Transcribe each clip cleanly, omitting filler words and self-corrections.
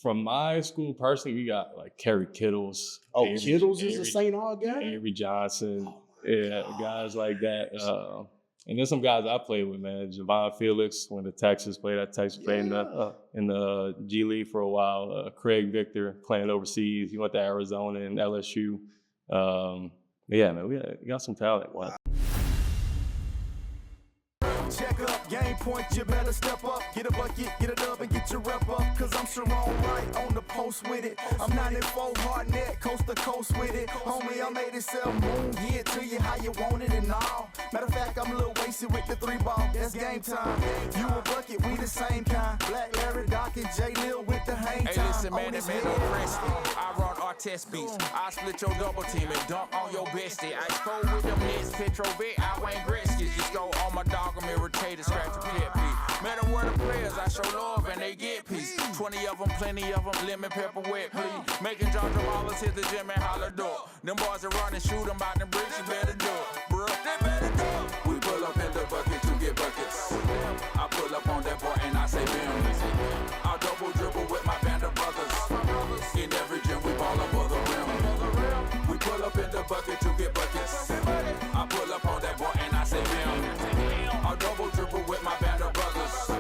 from my school personally, we got like Kerry Kittles. Oh, Kittles is a St. Aug guy? Avery Johnson. Guys like that. And then some guys I played with, man. Javon Felix went to Texas, played at Texas, played in the G League for a while. Craig Victor playing overseas. He went to Arizona and LSU. Yeah, man, we got some talent. Wow. Check up, game point, you better step up. Get a bucket, get a dub, and get your rep up. Cause I'm Sharon right on the post with it. I'm 94 hard net, coast to coast with it. Homie, I made it sell moon, get to you how you want it and all. Matter of fact, I'm a little wasted with the 3-ball. That's game time. You a bucket, we the same kind. Black Larry, Doc, and J Lil with the hang time. Hey, listen, man, that man don't press me. I run our test beats. I split your double team and dunk on your bestie. I score with them Nets, Petrovic, I Wayne Gretzky. Just go on my dog, I'm irritated, scratch a pit beat. Man, I'm where the players, I show love and they get peace. 20 of them, plenty of them, lemon pepper wet, please. Making John Jamallas hit the gym and holler door. Them boys that run and shoot them out the bridge, you better do it, bro. They better do it. We pull up in the bucket to get buckets. I pull up on that boy and I say bam. I double dribble with my band of brothers. In every gym we ball above the rim. We pull up in the bucket to get buckets. I pull up on that boy and I say bam. I double dribble with my band of brothers.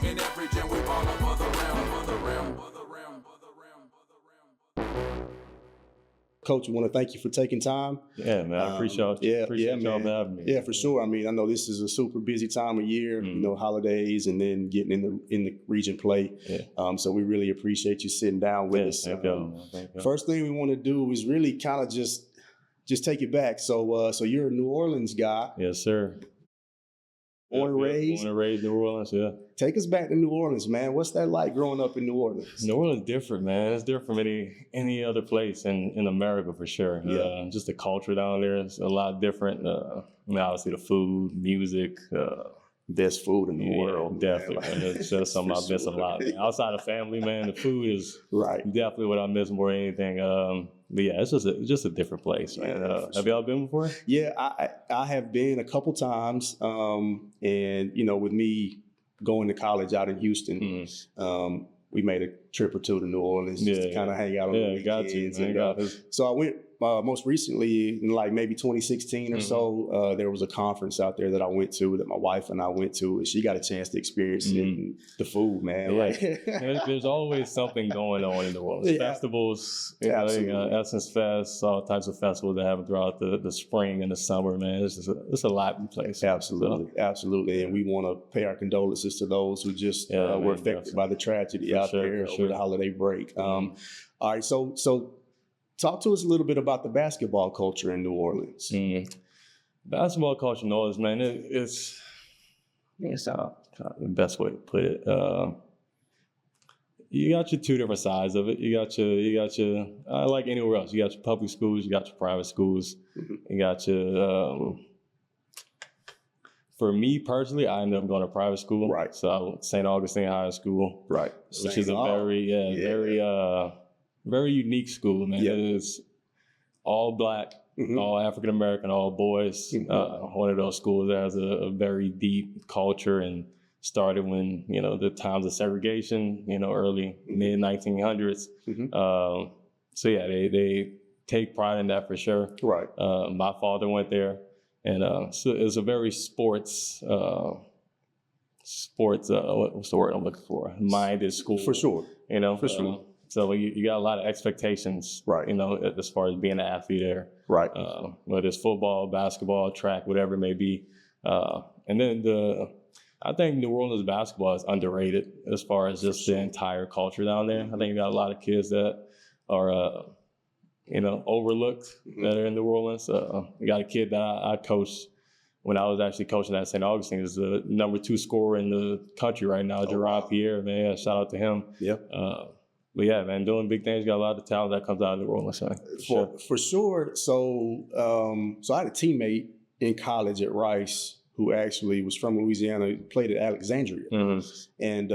In every gym we ball above the rim. Coach, we want to thank you for taking time. Yeah, man, I appreciate y'all for having me. Yeah, for sure. I mean, I know this is a super busy time of year, you know, holidays and then getting in the region play. Yeah. So we really appreciate you sitting down with us. Thank you. First thing we want to do is really kind of just take it back. So you're a New Orleans guy. Yes, sir. Born and raised New Orleans, yeah. Take us back to New Orleans, man. What's that like growing up in New Orleans? New Orleans is different, man. It's different from any other place in America for sure. Yeah. Just the culture down there is a lot different. I mean, obviously the food, music. Best food in the world. Definitely. Man. It's just something I miss a lot. Man. Outside of family, man, the food is definitely what I miss more than anything. But yeah, it's just a different place, man. Have y'all been before? Yeah, I have been a couple times. And, you know, with me going to college out in Houston, we made a trip or two to New Orleans just to kind of hang out on the weekends. So I went most recently in like maybe 2016 or so. There was a conference out there that I went to that my wife and I went to, and she got a chance to experience the food, man. Yeah. Like, there's always something going on in New Orleans. Festivals, Essence Fest, all types of festivals that happen throughout the spring and the summer, man. It's a lively place. Absolutely. And we want to pay our condolences to those who just were affected by the tragedy out there over the holiday break. All right, so talk to us a little bit about the basketball culture in New Orleans. Basketball culture in New Orleans, man, it's the best way to put it. You got your two different sides of it. You got your like anywhere else. You got your public schools, you got your private schools, you got your. For me personally, I ended up going to private school. Right. So I went to St. Augustine High School. Right. Which is a very unique school, man. Yeah. It's all black, all African American, all boys. One of those schools that has a very deep culture and started when, you know, the times of segregation, you know, early mid 1900s. So yeah, they take pride in that for sure. Right. My father went there. And so it's a very sports, what's the word I'm looking for? Minded school. For sure. You know? For sure. So you got a lot of expectations, you know, as far as being an athlete there. Right. Whether it's football, basketball, track, whatever it may be. And then I think New Orleans basketball is underrated as far as just the entire culture down there. I think you got a lot of kids that are, you know, overlooked that are in New Orleans. We got a kid that I coached when I was actually coaching at St. Augustine. Is the number 2 scorer in the country right now, Gerard Pierre, man. Shout out to him. But yeah, man, doing big things. Got a lot of talent that comes out of New Orleans. For sure. So I had a teammate in college at Rice who actually was from Louisiana, played at Alexandria. And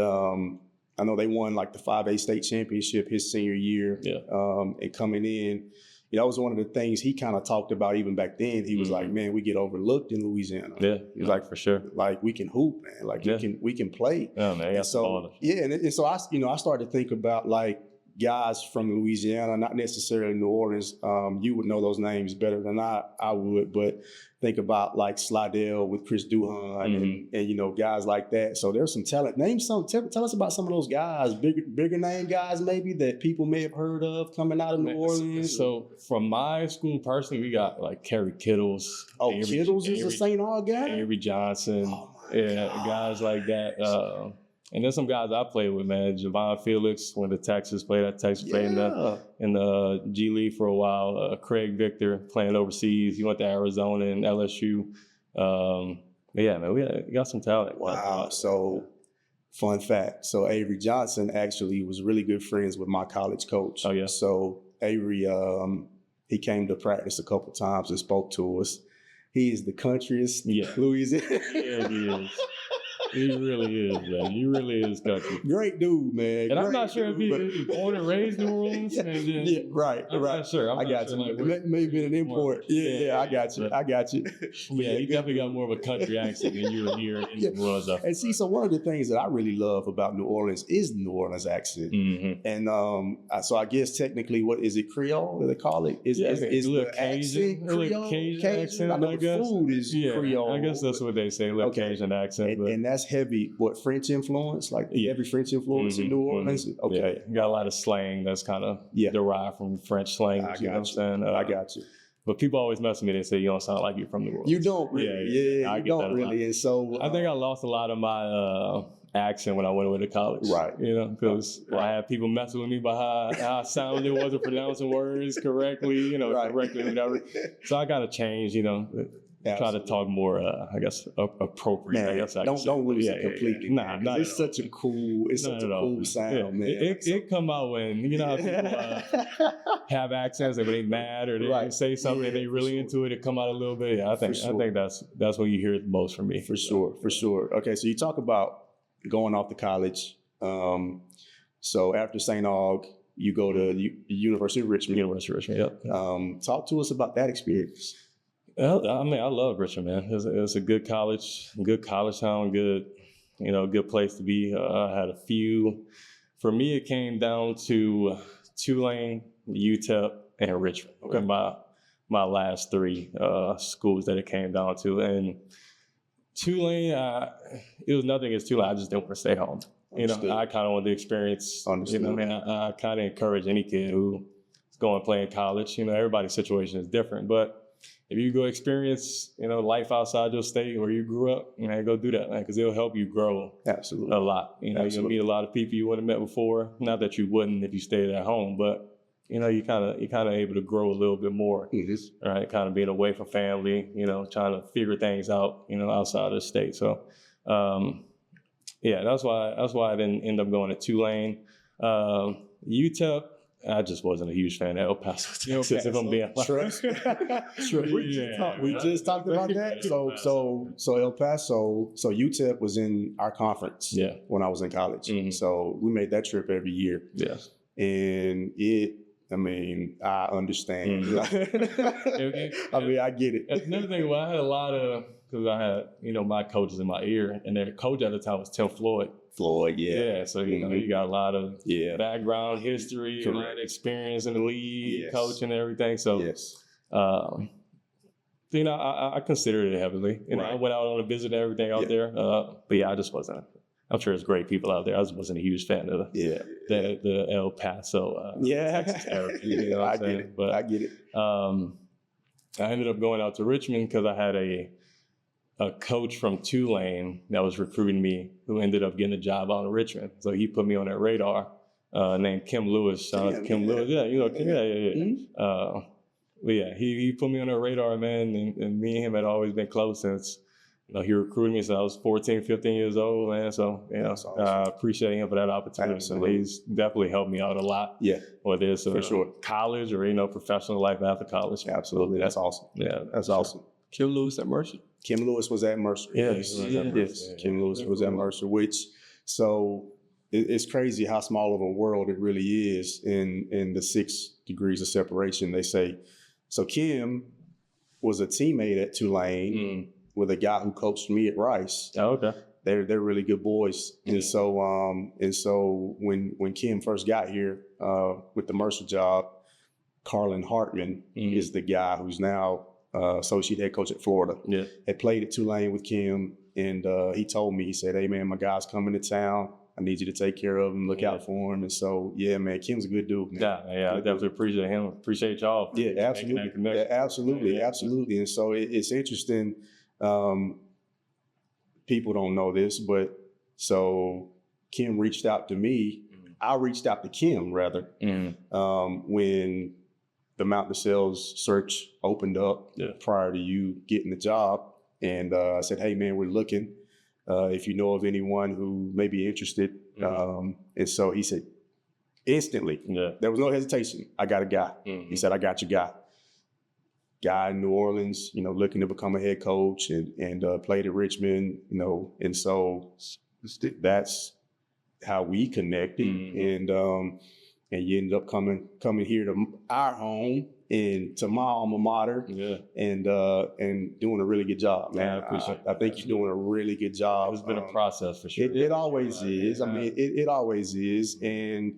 I know they won like the 5A state championship his senior year. And coming in, that was one of the things he kind of talked about even back then. He was like, man, we get overlooked in Louisiana. Yeah, he's like, for sure. Like, we can hoop, man. Like, we can play. Yeah, man. And so, and so I started to think about, like, guys from Louisiana, not necessarily New Orleans. You would know those names better than I would, but think about like Slidell with Chris Duhon and guys like that. So there's some talent. Tell us about some of those guys, bigger name guys maybe that people may have heard of coming out of New Orleans. So from my school personally, we got like Kerry Kittles. Kittles is a St. Aug guy? Avery Johnson. Guys like that. And then some guys I played with, man. Javon Felix went to Texas, played at Texas, played in the G League for a while. Craig Victor playing overseas. He went to Arizona and LSU. Man, we got some talent. Wow. So, fun fact. So Avery Johnson actually was really good friends with my college coach. Oh, yeah. So Avery, he came to practice a couple times and spoke to us. He is the countryest Louisiana. Yeah, he is. He really is, man. He really is country. Great dude, man. And I'm not sure if he was born and raised in New Orleans. Right. I'm not sure. I got you. Maybe an import. Yeah, I got you. Yeah, he definitely got more of a country accent than you would hear in New Orleans. And see, so one of the things that I really love about New Orleans is the New Orleans accent. Mm-hmm. And so I guess technically, what is it, Creole? Do they call it? Is the accent Creole? Cajun accent, I know the food is Creole. I guess that's what they say, a little Cajun accent. And that's heavy, French influence? Like heavy French influence in New Orleans? Okay. Yeah. Got a lot of slang that's kind of derived from French slang. I got you. But people always mess with me. They say, you don't sound like you're from New Orleans. You don't really. Yeah, you don't really. And so I think I lost a lot of my accent when I went away to college. Right. Because I had people messing with me about how I sounded, wasn't pronouncing words correctly, correctly, whatever. So I got to change, try to talk more, I guess, appropriate. Man, I guess don't lose it completely. Nah, it's such a cool, sound, man. It come out when how people have accents and they mad or they say something and they really into it. It come out a little bit. Yeah, I think that's when you hear it the most from me. For sure. Okay, so you talk about going off to college. So after St. Aug, you go to University of Richmond. Yep. Talk to us about that experience. Well, I mean, I love Richmond, man. It's a good college town, good place to be. I had a few. For me, it came down to Tulane, UTEP, and Richmond. Okay. My last three schools that it came down to. And Tulane, it was nothing against Tulane. I just didn't want to stay home. Understood. I kind of wanted the experience. Understood. I kind of encourage any kid who's going to play in college. Everybody's situation is different, but if you go experience, life outside your state where you grew up, go do that, man, because it'll help you grow. Absolutely. A lot. You'll meet a lot of people you wouldn't have met before. Not that you wouldn't if you stayed at home, but you kind of able to grow a little bit more. Mm-hmm. Right, kind of being away from family, trying to figure things out, outside of the state. So, that's why I didn't end up going to Tulane. UTEP. I just wasn't a huge fan of El Paso, Texas, if I'm being honest. We just talked about that. So El Paso, so UTEP was in our conference when I was in college. Mm-hmm. So we made that trip every year. Yes. And I understand. Mm-hmm. I get it. Another thing, I had a lot of, because I had, my coaches in my ear, and their coach at the time was Tim Floyd. Yeah. So, you got a lot of background, history, a lot of experience in the league, coaching and everything. So, I considered it heavily. I went out on a visit and everything out there. But I just wasn't. I'm sure there's great people out there. I just wasn't a huge fan of the El Paso. Texas area, I get it. But I get it. I ended up going out to Richmond because I had a coach from Tulane that was recruiting me who ended up getting a job out in Richmond. So he put me on that radar, named Kim Lewis. Shout out to Kim Lewis. Yeah, Kim. Yeah. Mm-hmm. He put me on that radar, man, and me and him had always been close since, he recruited me since I was 14, 15 years old, man. So, awesome. I appreciate him for that opportunity. Absolutely. He's definitely helped me out a lot. Yeah. Whether it's for sure. college or, professional life after college. Absolutely. That's awesome. Yeah. That's awesome. Kim Lewis at Mercer? Kim Lewis was at Mercer. Yes. Kim Lewis was at Mercer, it's crazy how small of a world it really is in the 6 degrees of separation, they say. So Kim was a teammate at Tulane with a guy who coached me at Rice. Oh, okay. They're really good boys. And so when Kim first got here with the Mercer job, Carlin Hartman is the guy who's now associate head coach at Florida. Yeah. Had played at Tulane with Kim, and he told me, he said, "Hey man, my guy's coming to town. I need you to take care of him, look out for him." And so, yeah, man, Kim's a good dude, man. Yeah, I definitely appreciate him. Appreciate y'all. Yeah, absolutely. Yeah, absolutely. And so it's interesting. People don't know this, but so Kim reached out to me. I reached out to Kim, rather, when the Mount DeSales search opened up prior to you getting the job. And I said, "Hey, man, we're looking. If you know of anyone who may be interested." And so he said, instantly, there was no hesitation, "I got a guy." He said, "I got your guy." Guy in New Orleans, looking to become a head coach and played at Richmond, and so that's how we connected. And you ended up coming here to our home and to my alma mater, and doing a really good job, man. I think you're doing a really good job. It's been a process for sure. It always is. I mean, it always is, and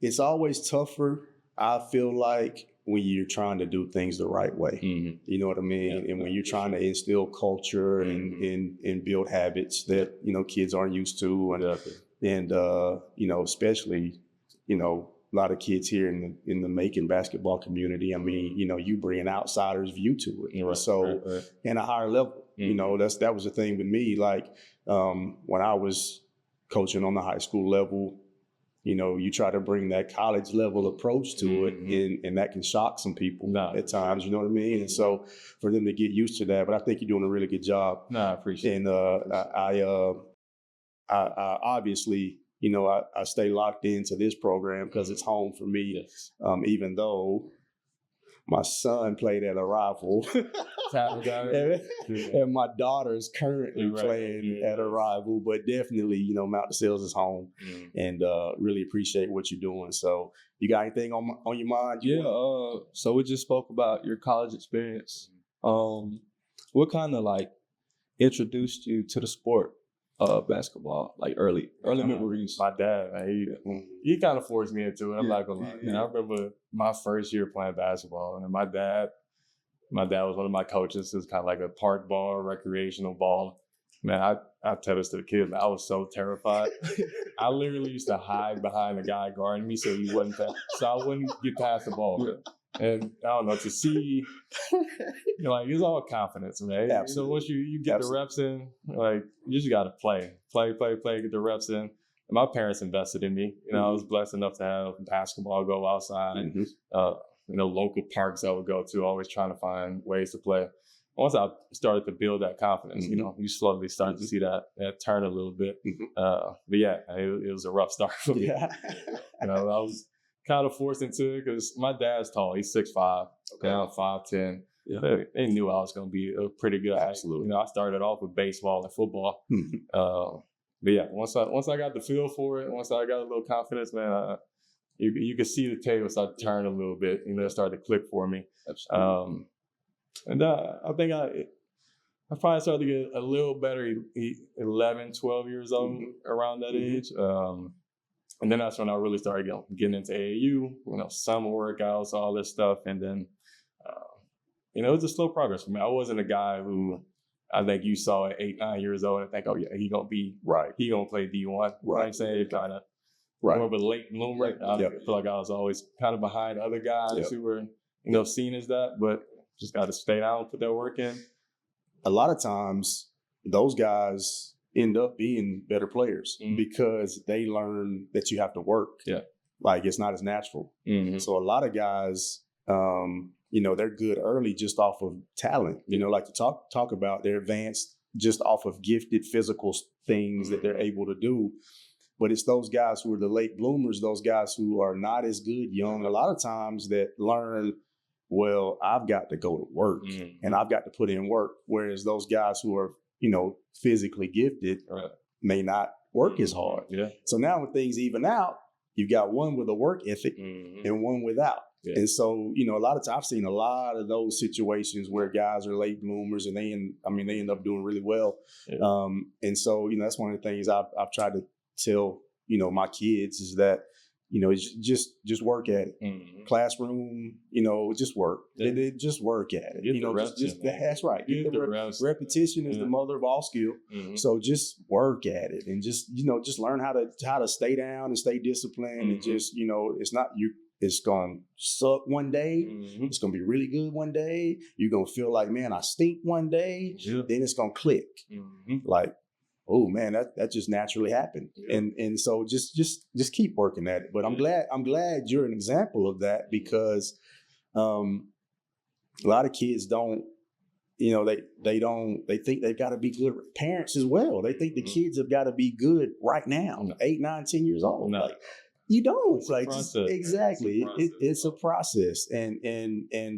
it's always tougher, I feel like, when you're trying to do things the right way. You know what I mean? And when you're trying to instill culture and build habits that, kids aren't used to. And especially, a lot of kids here in the Macon basketball community. I mean, you bring an outsider's view to it. And a higher level, that was the thing with me. Like, when I was coaching on the high school level, you try to bring that college level approach to it, and that can shock some people at times, you know what I mean? And so for them to get used to that, but I think you're doing a really good job. I appreciate it. And I obviously, I stay locked into this program because it's home for me, even though my son played at a rival. And my daughter is currently playing at a rival, but definitely, Mount DeSales is home, and really appreciate what you're doing. So you got anything on your mind? So we just spoke about your college experience. What kind of introduced you to the sport of basketball, early memories? My dad, man, he kind of forced me into it. I'm not gonna lie. I remember my first year playing basketball, and my dad was one of my coaches. It was kind of like a park ball, recreational ball. Man, I tell this to the kids, man, I was so terrified. I literally used to hide behind the guy guarding me so he wouldn't so I wouldn't get past the ball. And I don't know, to see, it's all confidence, man. Absolutely. So once you get the reps in, you just got to play, get the reps in. And my parents invested in me. I was blessed enough to have basketball, go outside, local parks I would go to, always trying to find ways to play. Once I started to build that confidence, you slowly start to see that turn a little bit. But yeah, it was a rough start for me. I was kind of forced into it because my dad's tall. He's 6'5", I'm 5'10". They knew I was going to be a pretty good. Absolutely. I started off with baseball and football. But yeah, once I got the feel for it, once I got a little confidence, man, you could see the table start to turn a little bit. It started to click for me. And I think I probably started to get a little better 11, 12 years old, around that age. And then that's when I really started getting into AAU, summer workouts, all this stuff. And then, it was a slow progress for me. I wasn't a guy who I think you saw at 8, 9 years old and think, oh yeah, he gonna be he gonna play D1. Right. I'm saying kind of more of a late bloomer. I feel like I was always kind of behind other guys who were, seen as that, but just got to stay down, put that work in. A lot of times, those guys end up being better players because they learn that you have to work. It's not as natural. So a lot of guys, they're good early just off of talent. Like to talk about, they're advanced just off of gifted physical things that they're able to do. But it's those guys who are the late bloomers, those guys who are not as good young, a lot of times, that learn, well, I've got to go to work and I've got to put in work. Whereas those guys who are physically gifted may not work as hard. Yeah. So now when things even out, you've got one with a work ethic and one without. Yeah. And so, a lot of times I've seen a lot of those situations where guys are late bloomers and they end up doing really well. Yeah. And so, that's one of the things I've tried to tell, my kids is that, just work at it. Classroom, just work. Yeah. Just work at it. That's right. Get the repetition is the mother of all skill. So just work at it and just learn how to stay down and stay disciplined and just, it's going to suck one day. It's going to be really good one day. You're going to feel like, man, I stink one day. Yeah. Then it's going to click. Like, oh man, that just naturally happened. Yeah. And so just keep working at it. But I'm glad you're an example of that because a lot of kids don't, they think they've got to be good parents as well. They think the kids have got to be good right now, 8, 9, 10 years old. No. Like, you don't. Exactly. It's a process. And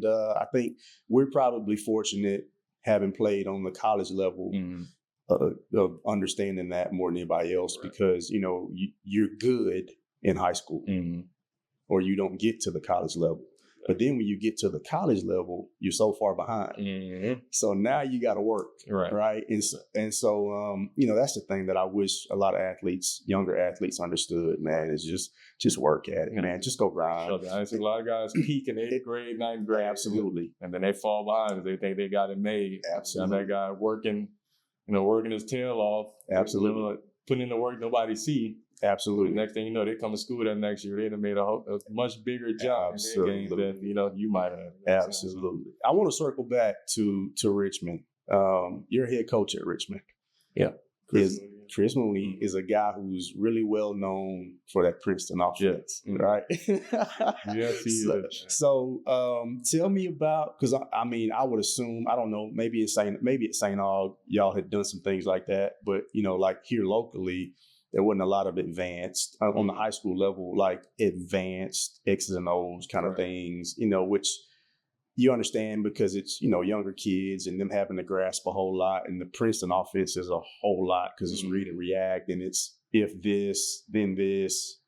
I think we're probably fortunate having played on the college level of understanding that more than anybody else because, you're good in high school or you don't get to the college level. But then when you get to the college level, you're so far behind. So now you got to work, right? And so that's the thing that I wish a lot of younger athletes understood, man, is just work at it, man. Just go grind. I see a lot of guys peak in 8th grade, 9th grade. Absolutely. And then they fall behind because they think they got it made. Absolutely. And that guy working his tail off. Absolutely. Putting in the work nobody see. Absolutely. Next thing you know, they come to school that next year. They'd have made a much bigger jump in their game than you might have. Absolutely. I want to circle back to Richmond. You're a head coach at Richmond. Yeah. Chris Mooney is a guy who's really well known for that Princeton offense, right? Yes, he is. So tell me about, because I would assume, I don't know, maybe at St. Aug, y'all had done some things like that, but like here locally, there wasn't a lot of advanced on the high school level, like advanced X's and O's kind of things, which you understand because it's, younger kids and them having to grasp a whole lot. And the Princeton offense is a whole lot because it's read and react and it's if this, then this,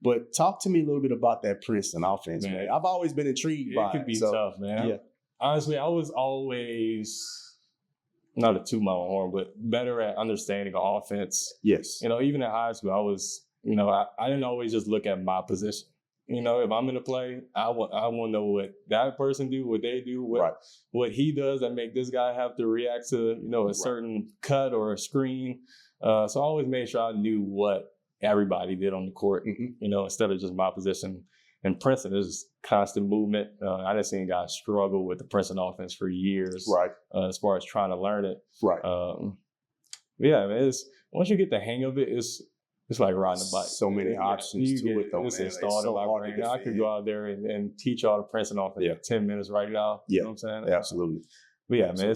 but talk to me a little bit about that Princeton offense, man. I've always been intrigued by it. It could be tough, man. Yeah. Honestly, I was always, not to toot my own horn, but better at understanding offense. Yes. Even in high school, I was, I didn't always just look at my position. If I'm in a play, I want to know what that person do, what they do, what he does that make this guy have to react to, a certain cut or a screen. So I always made sure I knew what everybody did on the court, instead of just my position. And Princeton is constant movement. I done seen guys struggle with the Princeton offense for years, as far as trying to learn it. Once you get the hang of it, it's like riding a bike. So many options to it, though, man. It's so hard to I could go out there and teach y'all the Princeton offense in 10 minutes right now. Yeah. You know what I'm saying? Absolutely. But man,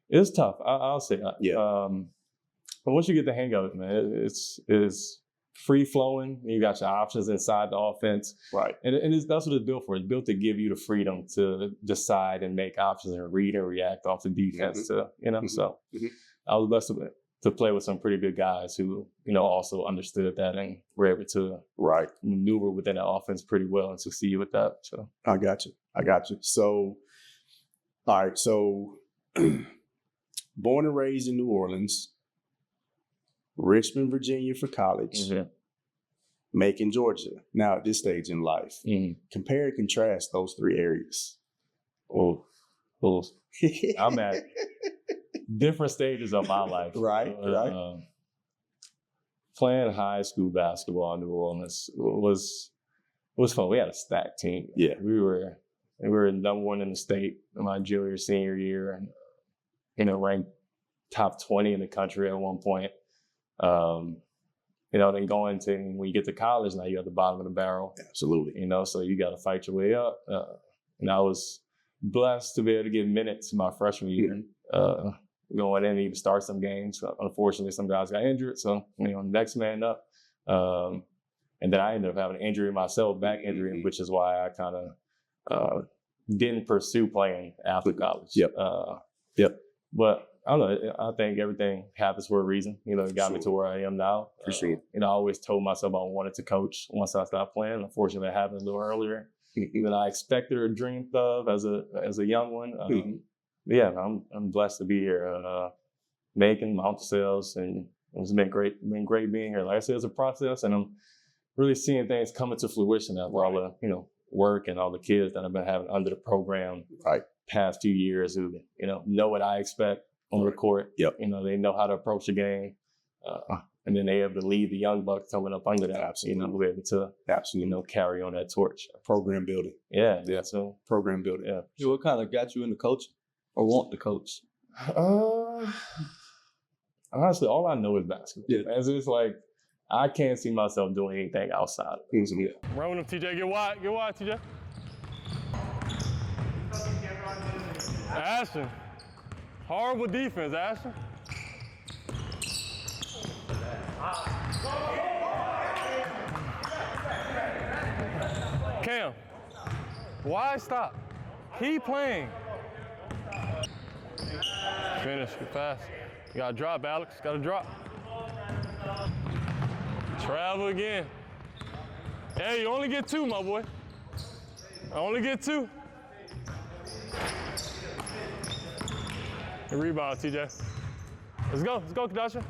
it's tough. I'll say that. Yeah. But once you get the hang of it, man, it's free flowing. You got your options inside the offense. Right. And that's what it's built for. It's built to give you the freedom to decide and make options and read and react off the defense. So I was blessed to play with some pretty good guys who, also understood that and were able to maneuver within the offense pretty well and succeed with that. So I got you. So, all right. So born and raised in New Orleans, Richmond, Virginia for college, Macon, Georgia. Now at this stage in life, compare and contrast those three areas. Oh, I'm at different stages of my life. Right. Playing high school basketball in New Orleans was fun. We had a stacked team. Yeah. We were number one in the state in my junior, senior year, and ranked top 20 in the country at one point. Then going to when you get to college, now you're at the bottom of the barrel. Absolutely. So you got to fight your way up. And I was blessed to be able to get minutes my freshman year. Going in and even start some games. Unfortunately, some guys got injured, so next man up. And then I ended up having an injury myself, back injury, which is why I kind of didn't pursue playing after college. Yep. But I don't know. I think everything happens for a reason. You know, it got me to where I am now. For sure. You know, I always told myself I wanted to coach once I stopped playing. Unfortunately, it happened a little earlier than I expected or dreamed of as a young one. Yeah, I'm blessed to be here. Macon, Mount Sales, and it's been great being here. Like I said, it's a process, and I'm really seeing things coming to fruition after all the, you know, work and all the kids that I've been having under the program past few years who, you know what I expect on the court. Yep. You know, they know how to approach the game. And then they're able to lead the young bucks coming up under that. Absolutely. You know, we're able to, you know, carry on that torch. Program building. Yeah. So program building. Yeah. So what kind of got you into coaching or want to coach? Honestly, all I know is basketball. Yeah. And it's like, I can't see myself doing anything outside of it. Yeah. Run with him, TJ. Get wide, TJ. Ashton. Horrible defense, Ashton. Cam, why stop? Keep playing. Finish, get fast. You gotta drop, Alex, gotta drop. Travel again. Hey, you only get 2, my boy. I only get 2. Good rebound, TJ. Let's go, Kadasha.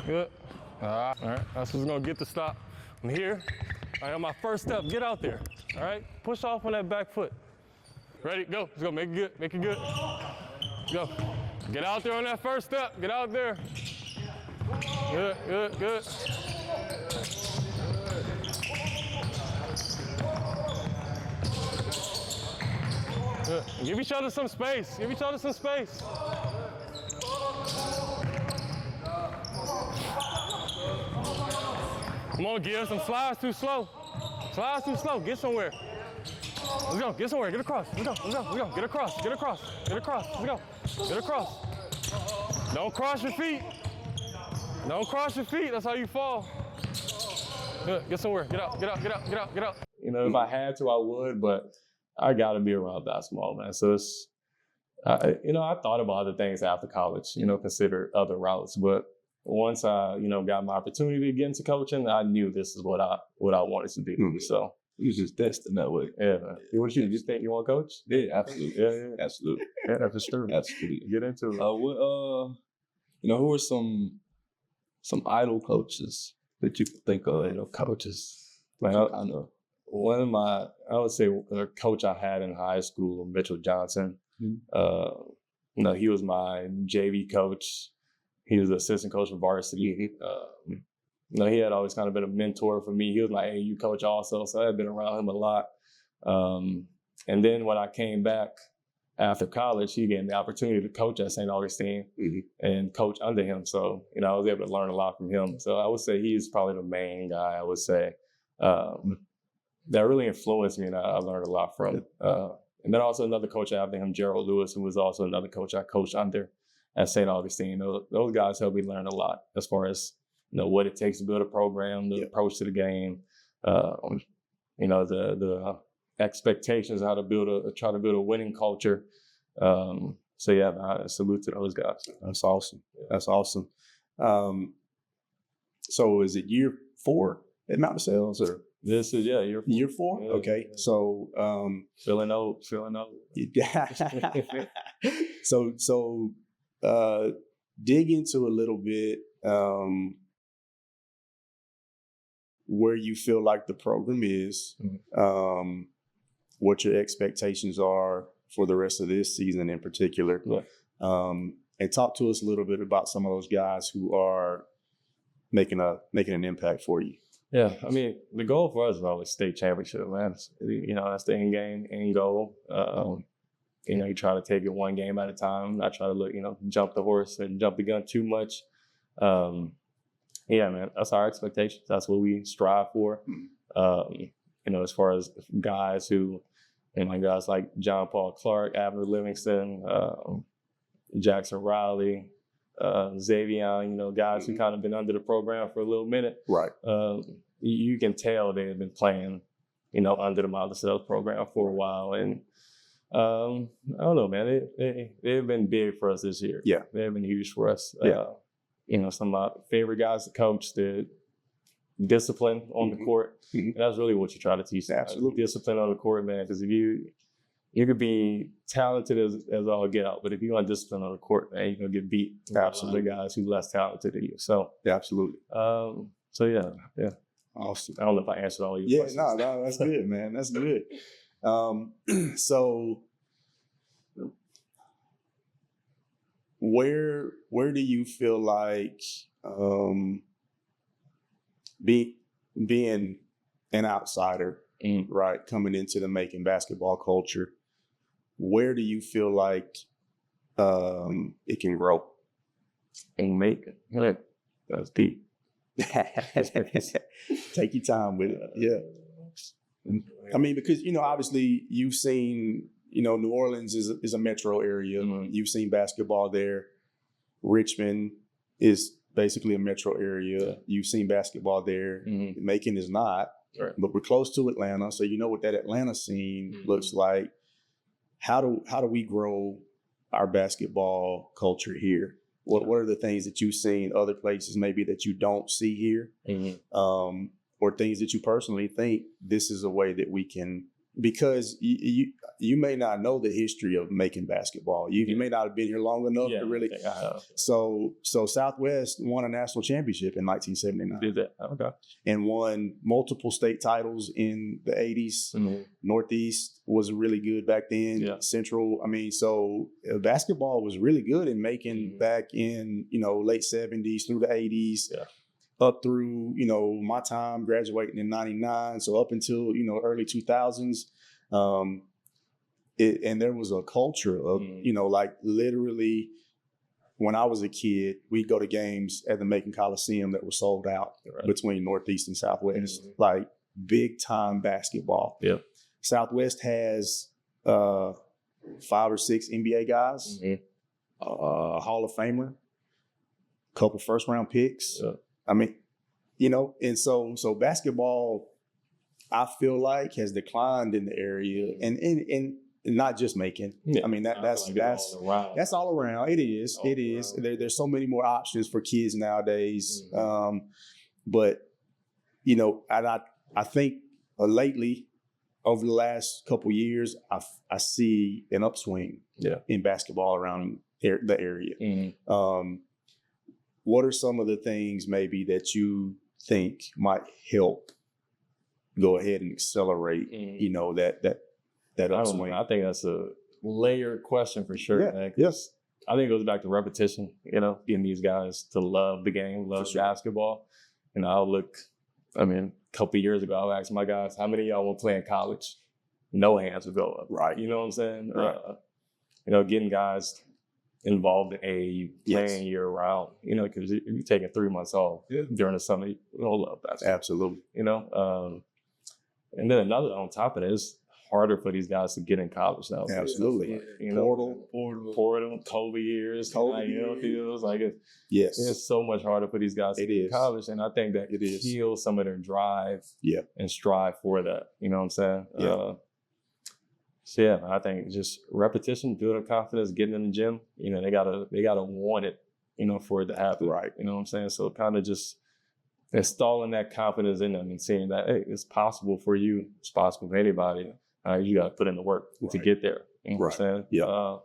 Good. All right, that's what's gonna get the stop. I'm here. I got my first step. Get out there. All right, push off on that back foot. Ready? Go. Let's go. Make it good. Make it good. Go. Get out there on that first step. Get out there. Good. Good. Good. Good. Give each other some space. Give each other some space. Come on, give some slides too slow. Slides too slow. Get somewhere. Let's go. Get somewhere. Get across. Let's go. Let's go. Let's go. Get across. Get across. Get across. Let's go. Get across. Don't cross your feet. Don't cross your feet. That's how you fall. Good. Get somewhere. Get out. Get out. Get out. Get out. Get out. You know, if I had to, I would, but I got to be around basketball, man. So it's, you know, I thought about other things after college, you know, consider other routes. But once I, you know, got my opportunity to get into coaching, I knew this is what I wanted to do. So you was just destined that way. Yeah, man. What you think you want to coach? Yeah, absolutely. Yeah. Absolutely. Yeah, that's for sure. Absolutely. Get into it. You know, who are some idol coaches that you can think of? You know, coaches. Man, I know. One of my, I would say, a coach I had in high school, Mitchell Johnson. You know, he was my JV coach. He was the assistant coach for varsity. You know, he had always kind of been a mentor for me. He was like, hey, you coach also. So I had been around him a lot. And then when I came back after college, he gave me the opportunity to coach at St. Augustine and coach under him. So, you know, I was able to learn a lot from him. So I would say he's probably the main guy, I would say, that really influenced me and I learned a lot from. And then also another coach after him, Gerald Lewis, who was also another coach I coached under at St. Augustine. Those guys helped me learn a lot as far as, you know, what it takes to build a program, the approach to the game, you know, the expectations, how to try to build a winning culture. So yeah, I salute to those guys. That's awesome. That's awesome. So is it year 4 at Mount Sales or? This is year 4. Yeah, okay, yeah. So feeling old. So dig into a little bit where you feel like the program is, what your expectations are for the rest of this season in particular, and talk to us a little bit about some of those guys who are making an impact for you. Yeah, I mean, the goal for us is always state championship, man. You know, that's the end goal. You know, you try to take it one game at a time, not try to jump the horse and jump the gun too much. Yeah, man, that's our expectations. That's what we strive for. You know, as far as guys who, you know, guys like John Paul Clark, Abner Livingston, Jackson Riley, Xavier, you know, guys who kind of been under the program for a little minute. Right. You can tell they have been playing, under the model sales program for a while. And I don't know, man, they've been big for us this year. Yeah. They've been huge for us. Yeah. Some of my favorite guys to coach, the discipline on the court. And that's really what you try to teach them. Absolutely. Discipline on the court, man, because if you could be talented as all get out, but if you want discipline on the court, man, you're gonna get beat. Absolutely. The guys who less talented than you. So absolutely. So yeah. Awesome. I don't know if I answered all your questions. No, that's good, man. That's good. So where do you feel like being an outsider, right, coming into the Macon basketball culture, where do you feel like it can grow? In Macon, that's deep. Take your time with it. Yeah. I mean, because, obviously you've seen, New Orleans is a metro area. Mm-hmm. You've seen basketball there. Richmond is basically a metro area. Yeah. You've seen basketball there. Mm-hmm. Macon is not, right. But we're close to Atlanta. So you know what that Atlanta scene looks like. How do we grow our basketball culture here? What are the things that you've seen other places maybe that you don't see here? Or things that you personally think this is a way that we can, because you may not know the history of Macon basketball. You may not have been here long enough to really. So Southwest won a national championship in 1979. Did that? Okay. And won multiple state titles in the 80s. Northeast was really good back then. Yeah. Central, so basketball was really good in Macon back in late 70s through the 80s. Yeah. Up through, my time graduating in 99. So up until, early 2000s. And there was a culture of, like literally when I was a kid, we'd go to games at the Macon Coliseum that were sold out between Northeast and Southwest, like big time basketball. Yeah. Southwest has 5 or 6 NBA guys, Hall of Famer, couple first round picks. Yeah. And so basketball, I feel like, has declined in the area, and not just Macon. Yeah. That's all around. It is. There's so many more options for kids nowadays. But I think lately, over the last couple years, I see an upswing in basketball around the area. What are some of the things maybe that you think might help go ahead and accelerate, that upswing? I think that's a layered question for sure. Yeah. Yes. I think it goes back to repetition, getting these guys to love the game, love basketball. A couple of years ago, I asked my guys, how many of y'all want to play in college? No hands would go up. Right. You know what I'm saying? Right. Getting guys involved in AAU, playing year round, because you're taking 3 months off during the summer. You don't love that. Absolutely. And then another on top of it is harder for these guys to get in college now. Absolutely. Portal, COVID years. It feels like it's so much harder for these guys to get in college. And I think that it kills some of their drive and strive for that. You know what I'm saying? Yeah. I think just repetition, building confidence, getting in the gym. They gotta want it, for it to happen. Right. You know what I'm saying? So kind of just installing that confidence in them and seeing that, hey, it's possible for you. It's possible for anybody. You got to put in the work to get there. You know what I'm saying? Yeah.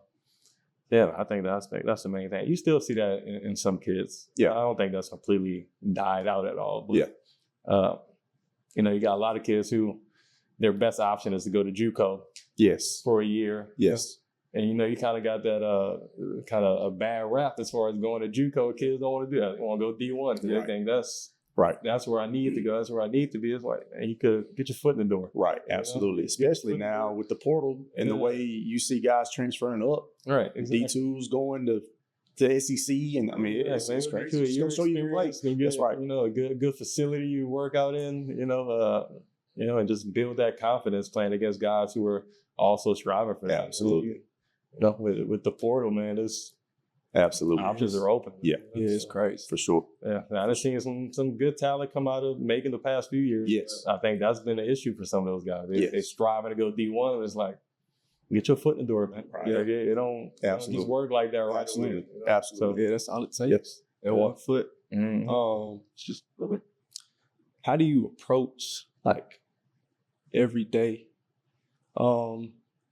I think that's the main thing. You still see that in some kids. Yeah. I don't think that's completely died out at all. But, you got a lot of kids who their best option is to go to JUCO. Yes. For a year. Yes. And you kind of got that kind of a bad rap as far as going to JUCO. Kids don't want to do that. They want to go D1 because they think that's where I need to go. That's where I need to be. It's like, and you could get your foot in the door. Right. Absolutely. Especially now with the portal and the way you see guys transferring up. Right. Exactly. D2s going to SEC, and it's crazy. It's gonna show you your place. That's right. A good facility you work out in. And just build that confidence playing against guys who are also striving for that. Absolutely. With the portal, man, Absolutely. Options are open. Yeah. Yeah, it's crazy. For sure. Yeah, I've seen some good talent come out of Macon the past few years. Yes. I think that's been an issue for some of those guys. Yes. They striving to go D1, and it's like, get your foot in the door, man. Right. Yeah, it don't just work like that right Absolutely. away. You know? Absolutely. Yeah, that's all it takes. Yes. And 1 foot. Mhm. It's just how do you approach like every day?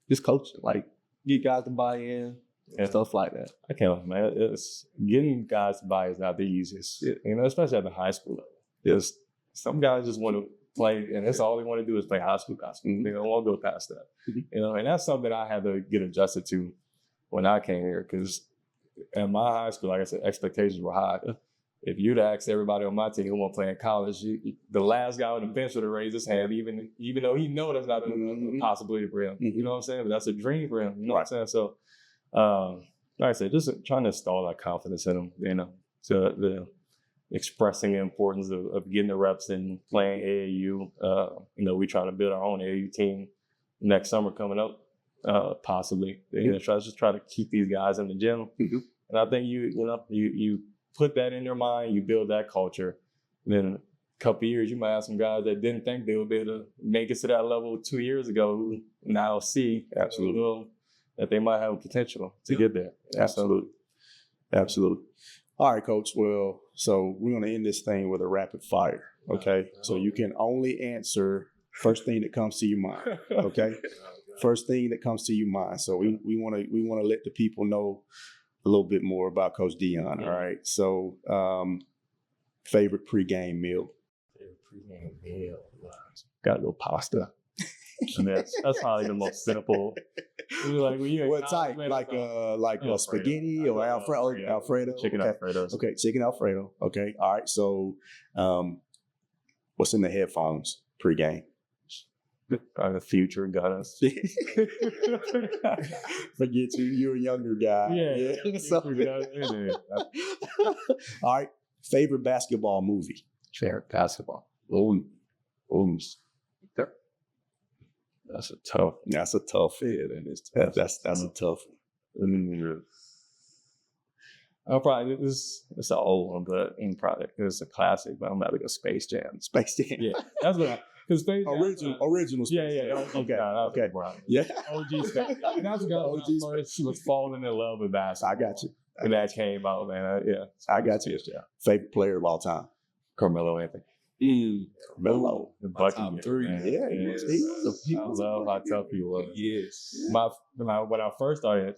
Just coaching, like get guys to buy in, stuff like that. I can't, man. It's getting guys to buy is not the easiest. You know, especially at the high school level. Because some guys just want to play, and that's all they want to do is play high school basketball. They don't want to go past that. You know, and that's something I had to get adjusted to when I came here. Because at my high school, like I said, expectations were high. If you'd asked everybody on my team who want to play in college, the last guy on the bench would have raised his hand, even though he know that's not a possibility for him. You know what I'm saying? But that's a dream for him. You know what I'm saying? So, like I said, just trying to install that confidence in him. You know, to the expressing the importance of getting the reps and playing AAU. You know, we're trying to build our own AAU team next summer coming up, possibly. You know, try to keep these guys in the gym. And I think you put that in their mind, you build that culture. And then a couple of years, you might have some guys that didn't think they would be able to make it to that level 2 years ago who now see that they might have potential to get there. Absolutely. Absolutely. All right, Coach. Well, so we're going to end this thing with a rapid fire, okay? So you can only answer first thing that comes to your mind, okay? First thing that comes to your mind. So we want to let the people know a little bit more about Coach Deion, all right? So favorite pregame meal? Pregame meal. Gotta go pasta. And that's probably the most simple. Like what type? Like a spaghetti or Alfredo? Chicken Alfredo. Okay, chicken Alfredo. Okay, all right. So, what's in the headphones pregame? The future got us. Forget you. You're a younger guy. Yeah. So, all right. Favorite basketball movie? Favorite basketball. Oh, that's a tough. That's a tough. Yeah, that is tough. That's a tough one. I'll probably it's an old one, but probably it's a classic. But I'm about to go Space Jam. Space Jam. Yeah, that's what. Because original. Space Yeah. Okay. Yeah. OG Space. And that's the guy who was falling in love with basketball. I got you. When that came out, man. I got you. Yeah. Favorite player of all time? Carmelo Anthony. Carmelo. The bucket. Top three. Yeah, he was I love how tough he was. Yes. When I first started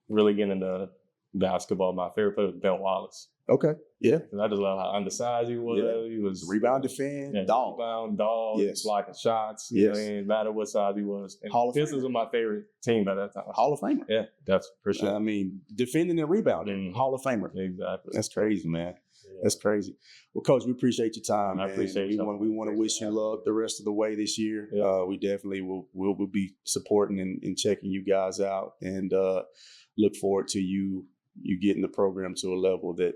really getting into basketball, my favorite player was Ben Wallace. Okay. Yeah. Because I just love how undersized he was. Yeah. He was rebound, defend, dog. Rebound, dog. Yes. Blocking shots. Yes. It didn't matter what size he was. And Hall of this Famer. was my favorite team at that time. Hall of Famer. Yeah, that's for sure. I mean, defending and rebounding. Hall of Famer. Exactly. That's crazy, man. That's crazy. Well, Coach, we appreciate your time. I appreciate you. We want to wish you luck the rest of the way this year. Yeah. We definitely will be supporting and checking you guys out, and look forward to you getting the program to a level that,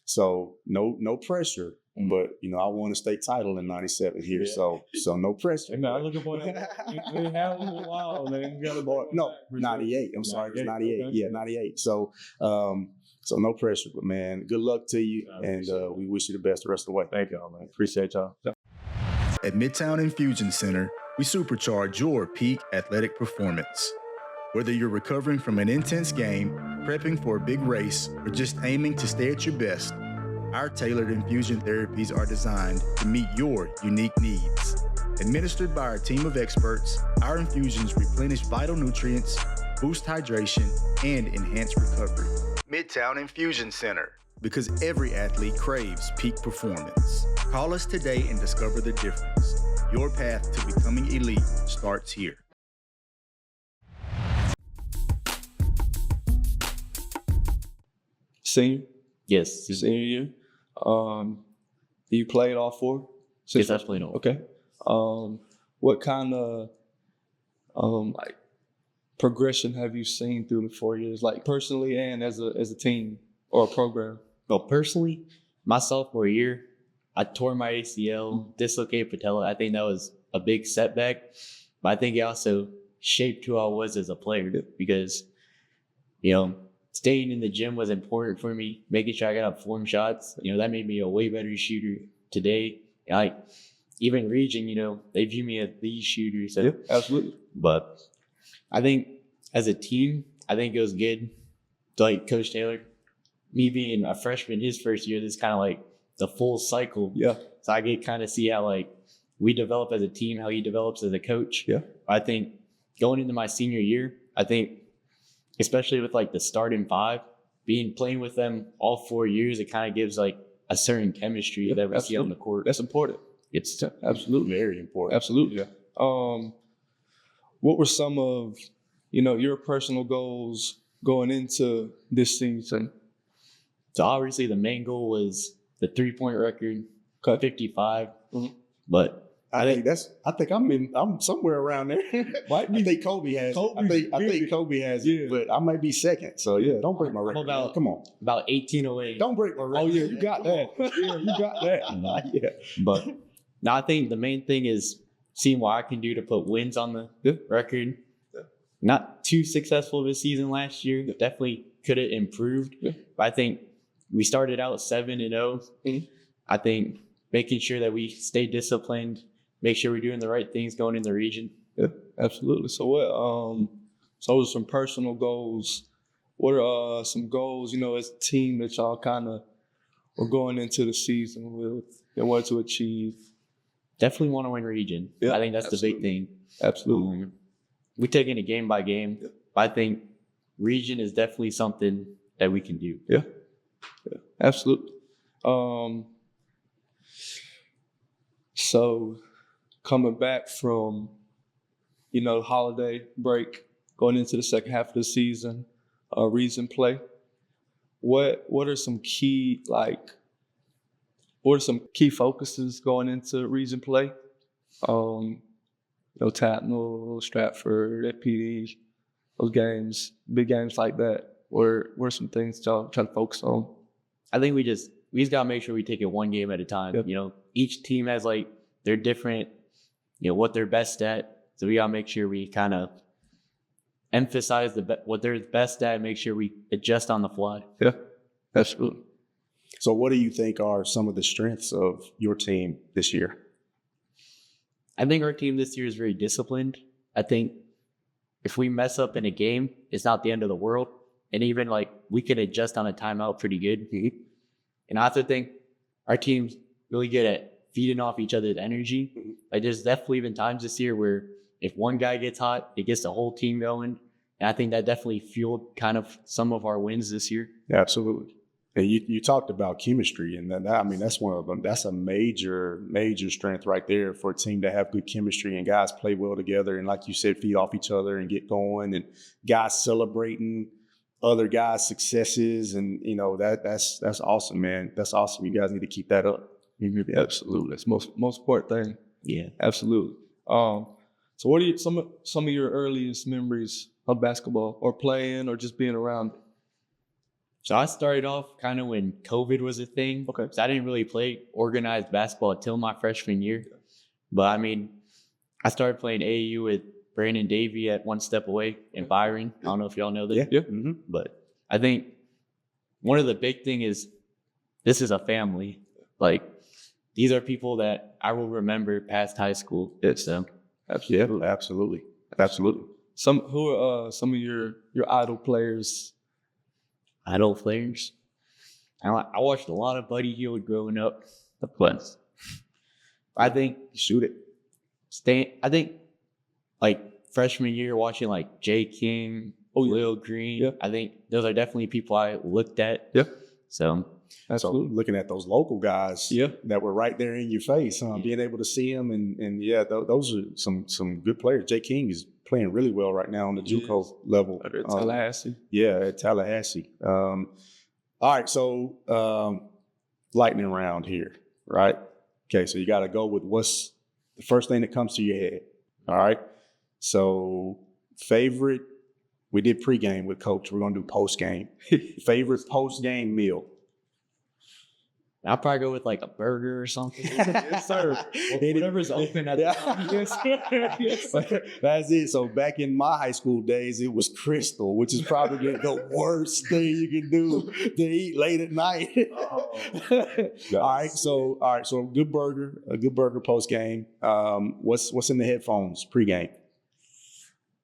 so no pressure, but I want to stay title in 97 here. Yeah. So no pressure. Hey, man, I'm looking for that. We have a little while, man. No, 98. I'm sorry, it's 98. Okay. Yeah, 98. So no pressure, but man, good luck to you, and we wish you the best the rest of the way. Thank y'all, man. Appreciate y'all. At Midtown Infusion Center, we supercharge your peak athletic performance. Whether you're recovering from an intense game, prepping for a big race, or just aiming to stay at your best, our tailored infusion therapies are designed to meet your unique needs. Administered by our team of experts, our infusions replenish vital nutrients, boost hydration, and enhance recovery. Midtown Infusion Center, because every athlete craves peak performance. Call us today and discover the difference. Your path to becoming elite starts here. Senior? Yes. Senior year? You played all four? Yes, I played all. Okay. What kind of like progression have you seen through the 4 years, like personally and as a team or a program? Well, personally, my sophomore year, I tore my ACL, dislocated patella. I think that was a big setback, but I think it also shaped who I was as a player because, staying in the gym was important for me, making sure I got up form shots. That made me a way better shooter today. Like, even region, they view me as the shooter. So, yeah, absolutely. But I think as a team, I think it was good. Like Coach Taylor, me being a freshman his first year, this is kind of like the full cycle. Yeah. So I get kind of see how like we develop as a team, how he develops as a coach. Yeah. I think going into my senior year, I think especially with like the starting five, playing with them all 4 years, it kind of gives like a certain chemistry that we see on the court. That's important. It's absolutely very important. Absolutely. Yeah. What were some of your personal goals going into this season? So obviously the main goal was the 3-point record, 55. Mm-hmm. But I think I'm somewhere around there. I think Kobe has. I think Kobe has it, but I might be second. So yeah, don't break my record. Come on, about 18 away. Don't break my record. Oh yeah, you got that. Yeah, you got that. Yeah. But now I think the main thing is seeing what I can do to put wins on the record. Yeah. Not too successful this season last year. Yeah. Definitely could have improved. Yeah. But I think we started out 7-0. Mm-hmm. I think making sure that we stay disciplined, make sure we're doing the right things going in the region. Yeah, absolutely. So what? So those are some personal goals. What are some goals? As a team that y'all kind of were going into the season with and wanted to achieve. Definitely want to win region. Yeah, I think that's the big thing. Absolutely. We're taking it game by game. Yeah. But I think region is definitely something that we can do. Yeah, absolutely. So coming back from, holiday break, going into the second half of the season, region play, what are some key focuses going into region play? Tatnall, Stratford, FPD, those games, big games like that. What are some things y'all trying to focus on? I think we just got to make sure we take it one game at a time. Yep. Each team has like their different, what they're best at. So we got to make sure we kind of emphasize what they're best at and make sure we adjust on the fly. Yeah, absolutely. So what do you think are some of the strengths of your team this year? I think our team this year is very disciplined. I think if we mess up in a game, it's not the end of the world. And even like we can adjust on a timeout pretty good. Mm-hmm. And I also think our team's really good at feeding off each other's energy. Mm-hmm. Like there's definitely been times this year where if one guy gets hot, it gets the whole team going. And I think that definitely fueled kind of some of our wins this year. Absolutely. And you talked about chemistry, and that's one of them. That's a major strength right there for a team to have good chemistry and guys play well together. And like you said, feed off each other and get going, and guys celebrating other guys' successes. And that's awesome, man. That's awesome. You guys need to keep that up. Mm-hmm. Yeah, absolutely. That's most important thing. Yeah, absolutely. So what are some of your earliest memories of basketball, or playing, or just being around? So I started off kind of when COVID was a thing. Okay. So I didn't really play organized basketball until my freshman year. But I started playing AAU with Brandon Davey at One Step Away in Byron. I don't know if y'all know that. Yeah. Mm-hmm. But I think one of the big thing is this is a family. Like these are people that I will remember past high school. So absolutely. Yeah, absolutely. Who are some of your idol players? Idol players. I watched a lot of Buddy Hield growing up. But I think shoot it. I think like freshman year watching like Jay King, Lil Green. Yeah. I think those are definitely people I looked at. Yeah. So absolutely. So looking at those local guys, yeah, that were right there in your face, being able to see them, and yeah, those are some good players. Jay King is playing really well right now on the JUCO level. At Tallahassee. Yeah, at Tallahassee. All right, so lightning round here, right? Okay, so you got to go with what's the first thing that comes to your head. All right, so favorite. We did pregame with Coach. We're gonna do postgame. Favorite postgame meal. I'll probably go with like a burger or something. Yes, sir. Whatever's open at the time. Yes. That's it. So back in my high school days, it was Crystal, which is probably the worst thing you can do to eat late at night. All right. So a good burger post game. What's in the headphones pregame?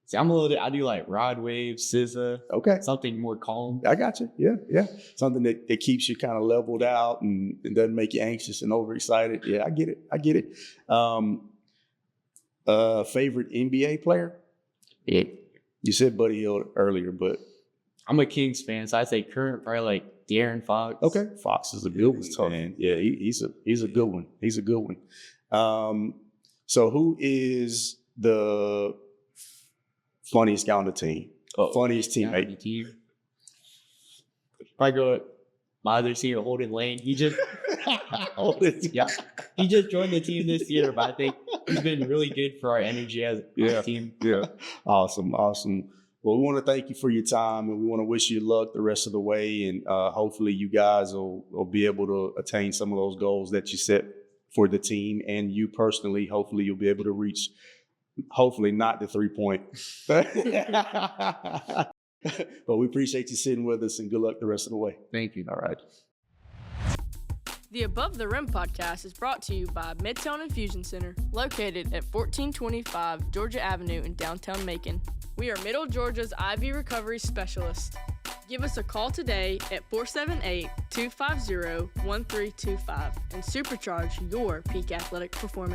See, I do like Rod Wave, SZA. Okay. Something more calm. I got you. Yeah. Something that keeps you kind of leveled out and it doesn't make you anxious and overexcited. Yeah, I get it. Favorite NBA player? Yeah. You said Buddy Hield earlier, but I'm a Kings fan, so I'd say current probably like De'Aaron Fox. okay. Fox is a good one, man. Yeah, he's a good one. He's a good one. So who is the funniest guy on the team? Funniest teammate? Team. Probably go with my other senior, Holden Lane. He just he just joined the team this year, but I think he's been really good for our energy as a team. Yeah. Awesome. Well, we want to thank you for your time, and we want to wish you luck the rest of the way, and hopefully you guys will be able to attain some of those goals that you set for the team and you personally. Hopefully you'll be able to reach, hopefully not the 3-point. But we appreciate you sitting with us, and good luck the rest of the way. Thank you. All right. The Above the Rim podcast is brought to you by Midtown Infusion Center, located at 1425 Georgia Avenue in downtown Macon. We are Middle Georgia's IV recovery specialist. Give us a call today at 478-250-1325 and supercharge your peak athletic performance.